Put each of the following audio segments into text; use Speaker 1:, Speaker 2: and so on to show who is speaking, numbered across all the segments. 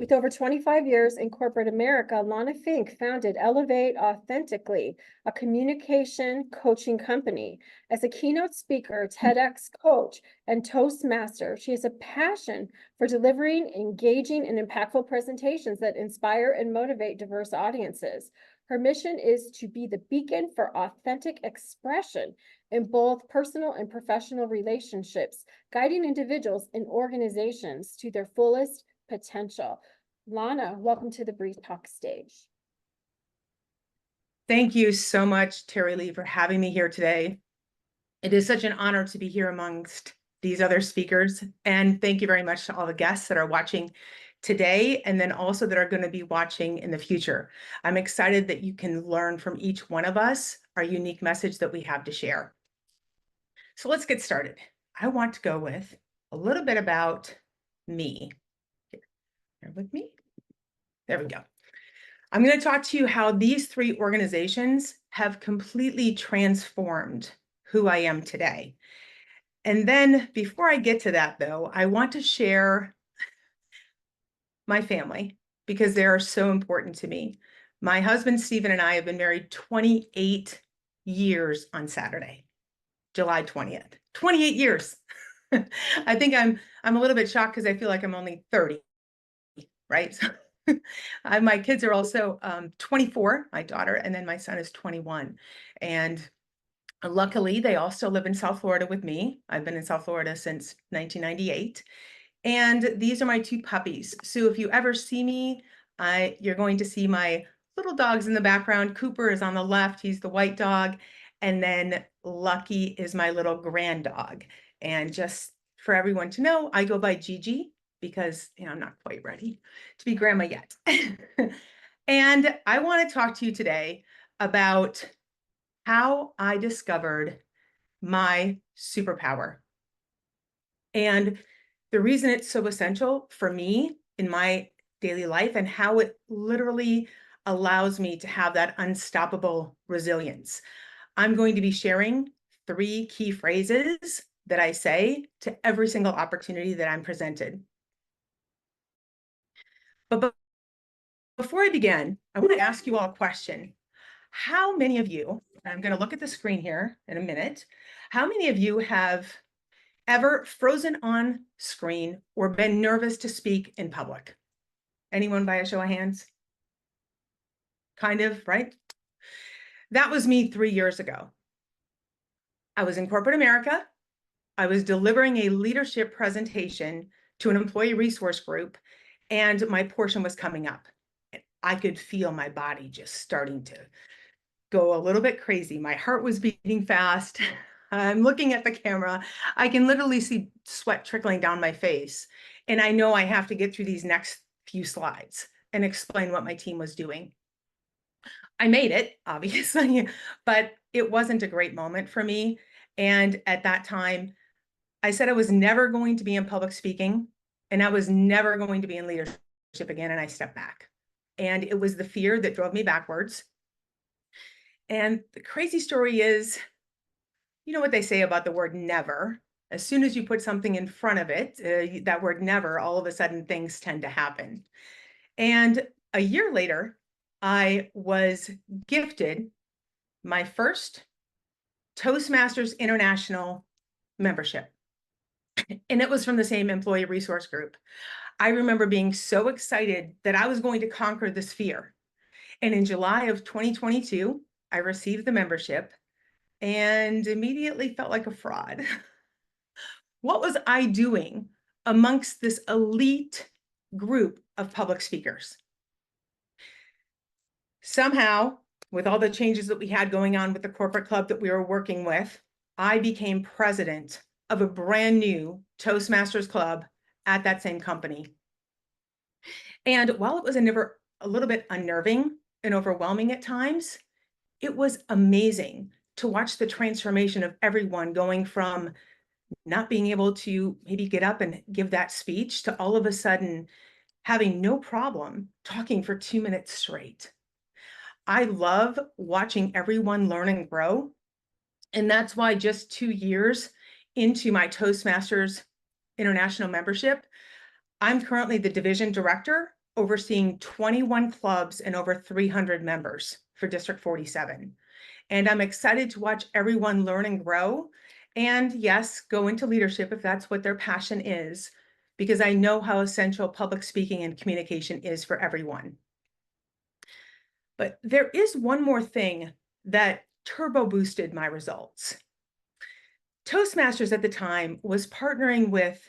Speaker 1: With over 25 years in corporate America, Lona Fink founded Elevate Authentically, a communication coaching company. As a keynote speaker, TEDx Coach, and Toastmaster, she has a passion for delivering engaging and impactful presentations that inspire and motivate diverse audiences. Her mission is to be the beacon for authentic expression in both personal and professional relationships, guiding individuals and organizations to their fullest potential. Lona, welcome to the Brief Talk stage.
Speaker 2: Thank you so much, Terry Lee, for having me here today. It is such an honor to be here amongst these other speakers. And thank you very much to all the guests that are watching today, and then also that are going to be watching in the future. I'm excited that you can learn from each one of us our unique message that we have to share. So let's get started. I want to go with a little bit about me. Bear with me. There we go. I'm going to talk to you how these three organizations have completely transformed who I am today. And then before I get to that, though, I want to share my family because they are so important to me. My husband, Stephen, and I have been married 28 years on Saturday, July 20th. 28 years. I think I'm a little bit shocked because I feel like I'm only 30, right? So my kids are also 24, my daughter, and then my son is 21. And luckily, they all still live in South Florida with me. I've been in South Florida since 1998. And these are my two puppies. So if you ever see me, you're going to see my little dogs in the background. Cooper is on the left. He's the white dog. And then Lucky is my little grand dog. And just for everyone to know, I go by Gigi because I'm not quite ready to be grandma yet. And I want to talk to you today about how I discovered my superpower. And the reason it's so essential for me in my daily life and how it literally allows me to have that unstoppable resilience. I'm going to be sharing 3 key phrases that I say to every single opportunity that I'm presented. But before I begin, I want to ask you all a question. How many of you, and I'm going to look at the screen here in a minute, how many of you have ever frozen on screen or been nervous to speak in public? Anyone by a show of hands? Kind of, right? That was me 3 years ago. I was in corporate America. I was delivering a leadership presentation to an employee resource group, and my portion was coming up. I could feel my body just starting to go a little bit crazy. My heart was beating fast. I'm looking at the camera. I can literally see sweat trickling down my face. And I know I have to get through these next few slides and explain what my team was doing. I made it, obviously, but it wasn't a great moment for me. And at that time, I said I was never going to be in public speaking, and I was never going to be in leadership again, and I stepped back. And it was the fear that drove me backwards. And the crazy story is, you know what they say about the word never. As soon as you put something in front of it, that word never, all of a sudden things tend to happen. And a year later, I was gifted my first Toastmasters International membership. And it was from the same employee resource group. I remember being so excited that I was going to conquer this fear. And in July of 2022, I received the membership and immediately felt like a fraud. What was I doing amongst this elite group of public speakers? Somehow, with all the changes that we had going on with the corporate club that we were working with, I became president of a brand new Toastmasters club at that same company. And while it was a little bit unnerving and overwhelming at times, it was amazing to watch the transformation of everyone going from not being able to maybe get up and give that speech to all of a sudden having no problem talking for 2 minutes straight. I love watching everyone learn and grow. And that's why just 2 years into my Toastmasters International membership, I'm currently the division director overseeing 21 clubs and over 300 members for District 47. And I'm excited to watch everyone learn and grow. And yes, go into leadership if that's what their passion is, because I know how essential public speaking and communication is for everyone. But there is one more thing that turbo boosted my results. Toastmasters at the time was partnering with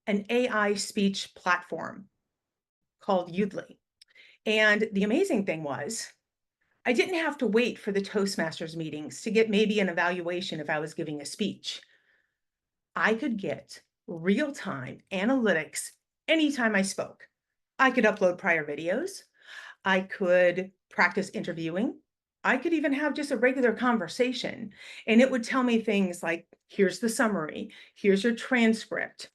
Speaker 2: an AI speech platform called Udly. And the amazing thing was, I didn't have to wait for the Toastmasters meetings to get maybe an evaluation if I was giving a speech. I could get real-time analytics anytime I spoke. I could upload prior videos. I could practice interviewing. I could even have just a regular conversation, and it would tell me things like, here's the summary, here's your transcript.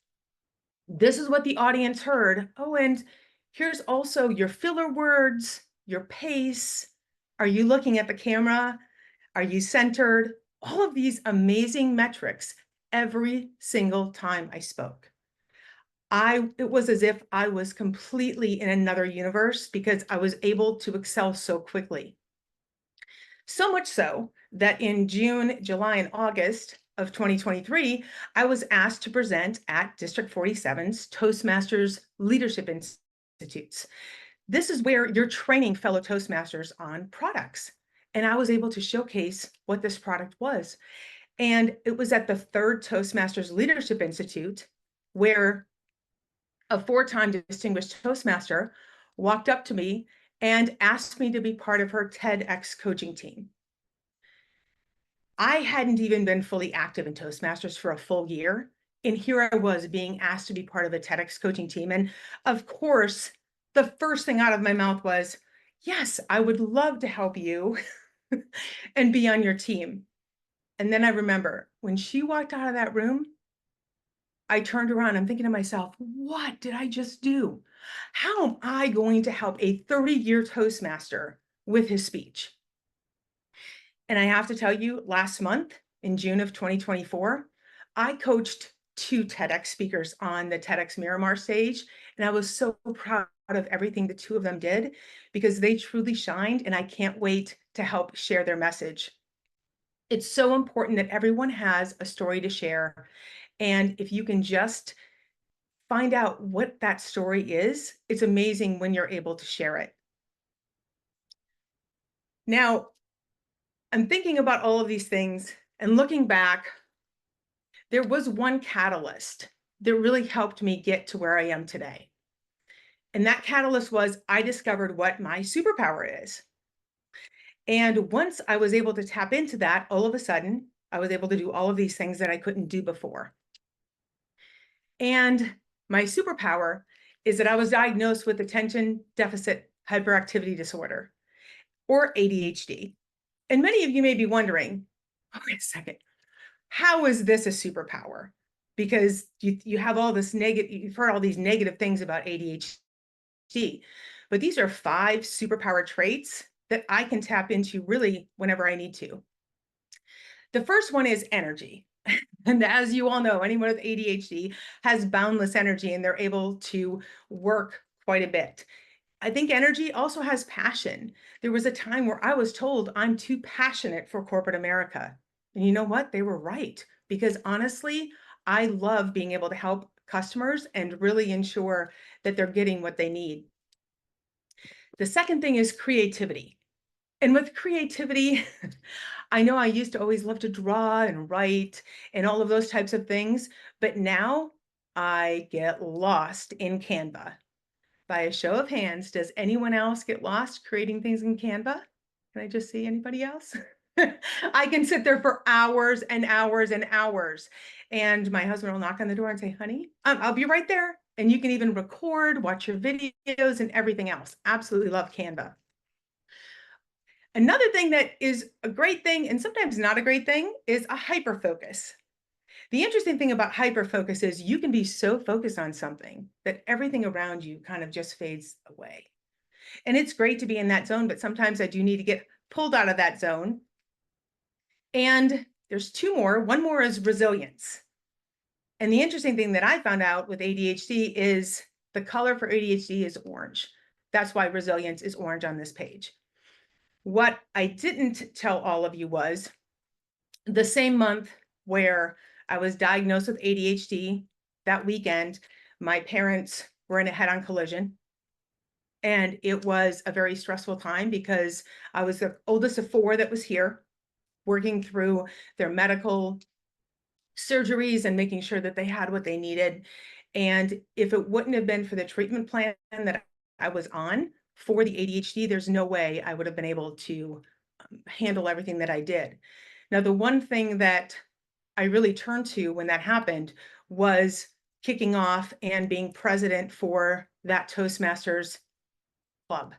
Speaker 2: This is what the audience heard. Oh, and here's also your filler words, your pace. Are you looking at the camera? Are you centered? All of these amazing metrics every single time I spoke. It was as if I was completely in another universe because I was able to excel so quickly. So much so that in June, July, and August of 2023, I was asked to present at District 47's Toastmasters Leadership Institutes. This is where you're training fellow Toastmasters on products. And I was able to showcase what this product was. And it was at the third Toastmasters Leadership Institute where a 4-time distinguished Toastmaster walked up to me and asked me to be part of her TEDx coaching team. I hadn't even been fully active in Toastmasters for a full year. And here I was being asked to be part of a TEDx coaching team. And of course, the first thing out of my mouth was, yes, I would love to help you and be on your team. And then I remember when she walked out of that room, I turned around, I'm thinking to myself, what did I just do? How am I going to help a 30-year Toastmaster with his speech? And I have to tell you, last month in June of 2024, I coached 2 TEDx speakers on the TEDx Miramar stage. And I was so proud of everything the 2 of them did because they truly shined, and I can't wait to help share their message. It's so important that everyone has a story to share. And if you can just find out what that story is, it's amazing when you're able to share it. Now, I'm thinking about all of these things and looking back, there was one catalyst that really helped me get to where I am today. And that catalyst was I discovered what my superpower is. And once I was able to tap into that, all of a sudden, I was able to do all of these things that I couldn't do before. And my superpower is that I was diagnosed with attention deficit hyperactivity disorder, or ADHD. And many of you may be wondering, oh, wait a second, how is this a superpower? Because you have all this negative, you've heard all these negative things about ADHD, but these are 5 superpower traits that I can tap into really whenever I need to. The first one is energy. And as you all know, anyone with ADHD has boundless energy and they're able to work quite a bit. I think energy also has passion. There was a time where I was told I'm too passionate for corporate America. And you know what? They were right. Because honestly, I love being able to help customers and really ensure that they're getting what they need. The second thing is creativity. And with creativity, I know I used to always love to draw and write and all of those types of things, but now I get lost in Canva. By a show of hands, does anyone else get lost creating things in Canva? Can I just see anybody else? I can sit there for hours and hours and hours. And my husband will knock on the door and say, honey, I'll be right there. And you can even record, watch your videos and everything else. Absolutely love Canva. Another thing that is a great thing and sometimes not a great thing is a hyper focus. The interesting thing about hyper focus is you can be so focused on something that everything around you kind of just fades away. And it's great to be in that zone, but sometimes I do need to get pulled out of that zone. And there's 2 more. One more is resilience. And the interesting thing that I found out with ADHD is the color for ADHD is orange. That's why resilience is orange on this page. What I didn't tell all of you was the same month where I was diagnosed with ADHD, that weekend, my parents were in a head-on collision. And it was a very stressful time because I was the oldest of four that was here, working through their medical surgeries and making sure that they had what they needed. And if it wouldn't have been for the treatment plan that I was on for the ADHD, there's no way I would have been able to handle everything that I did. Now, the one thing that I really turned to when that happened was kicking off and being president for that Toastmasters club.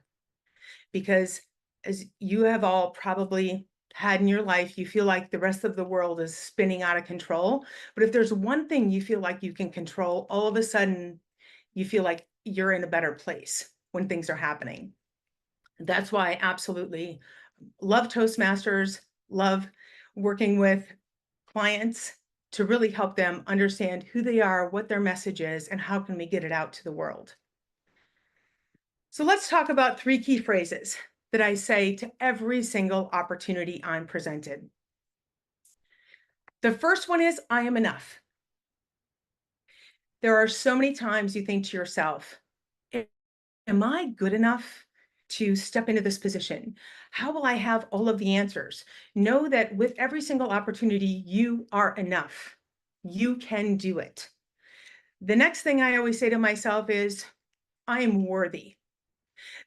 Speaker 2: Because as you have all probably had in your life, you feel like the rest of the world is spinning out of control. But if there's one thing you feel like you can control, all of a sudden you feel like you're in a better place when things are happening. That's why I absolutely love Toastmasters, love working with clients to really help them understand who they are, what their message is, and how can we get it out to the world. So let's talk about 3 key phrases that I say to every single opportunity I'm presented. The first one is, I am enough. There are so many times you think to yourself, am I good enough to step into this position? How will I have all of the answers? Know that with every single opportunity, you are enough. You can do it. The next thing I always say to myself is, I am worthy.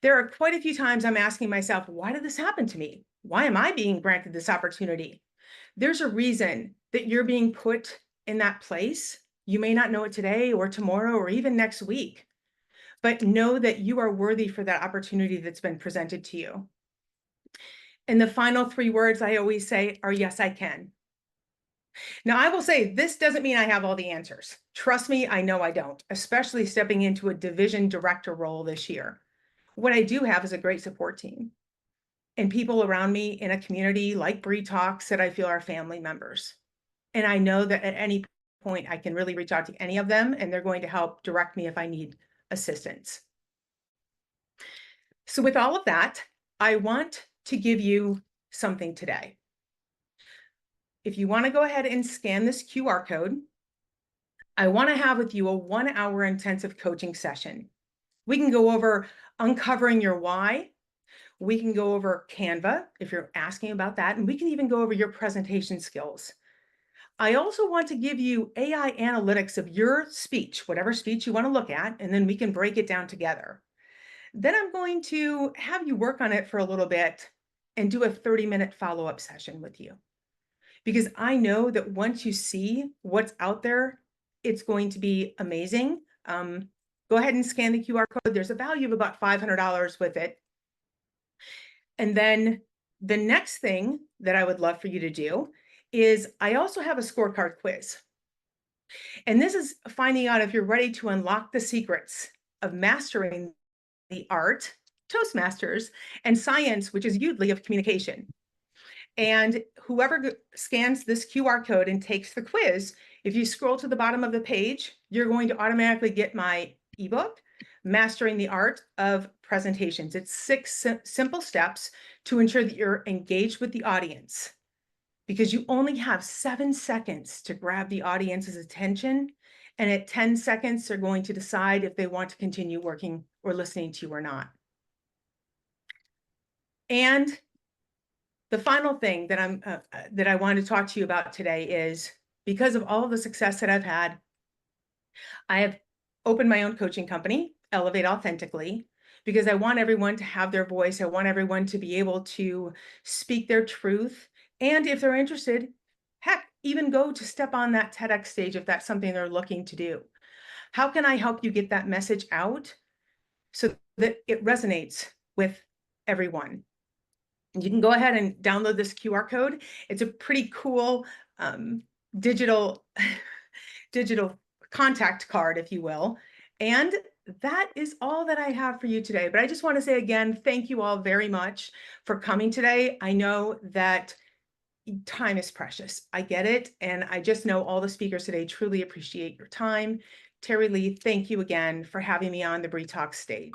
Speaker 2: There are quite a few times I'm asking myself, why did this happen to me? Why am I being granted this opportunity? There's a reason that you're being put in that place. You may not know it today or tomorrow or even next week, but know that you are worthy for that opportunity that's been presented to you. And the final 3 words I always say are, yes, I can. Now, I will say this doesn't mean I have all the answers. Trust me, I know I don't, especially stepping into a division director role this year. What I do have is a great support team and people around me in a community like Bree Talks that I feel are family members. And I know that at any point I can really reach out to any of them and they're going to help direct me if I need assistance. So with all of that, I want to give you something today. If you want to go ahead and scan this QR code, I want to have with you a 1-hour intensive coaching session. We can go over uncovering your why. We can go over Canva if you're asking about that, and we can even go over your presentation skills. I also want to give you AI analytics of your speech, whatever speech you want to look at, and then we can break it down together. Then I'm going to have you work on it for a little bit and do a 30-minute follow-up session with you. Because I know that once you see what's out there, it's going to be amazing. Go ahead and scan the QR code. There's a value of about $500 with it. And then the next thing that I would love for you to do is I also have a scorecard quiz. And this is finding out if you're ready to unlock the secrets of mastering the art, Toastmasters, and science, which is Udly, of communication. And whoever scans this QR code and takes the quiz, if you scroll to the bottom of the page, you're going to automatically get my ebook, Mastering the Art of Presentations. It's 6 simple steps to ensure that you're engaged with the audience, because you only have 7 seconds to grab the audience's attention. And at 10 seconds, they're going to decide if they want to continue working or listening to you or not. And the final thing that that I want to talk to you about today is, because of all of the success that I've had, I have opened my own coaching company, Elevate Authentically, because I want everyone to have their voice. I want everyone to be able to speak their truth. And if they're interested, heck, even go to step on that TEDx stage if that's something they're looking to do. How can I help you get that message out so that it resonates with everyone? You can go ahead and download this QR code. It's a pretty cool digital contact card, if you will. And that is all that I have for you today. But I just want to say again, thank you all very much for coming today. I know that time is precious. I get it. And I just know all the speakers today truly appreciate your time. Terry Lee, thank you again for having me on the Bree Talk stage.